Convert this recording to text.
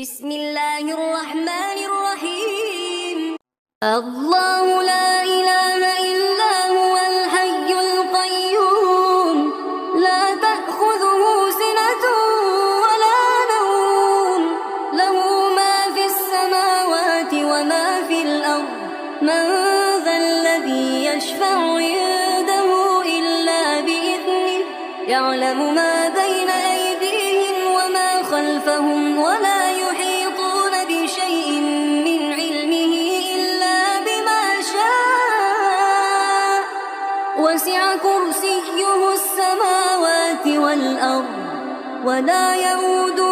بسم الله الرحمن الرحيم. الله لا إله إلا هو الحي القيوم، لا تأخذه سنة ولا نوم، له ما في السماوات وما في الأرض، من ذا الذي يشفع عنده إلا بإذنه، يعلم ما بين أيديهم وما خلفهم، ولا يحيطون بشيء من علمه إلا بما شاء، وسع كرسيه السماوات والأرض، ولا يؤوده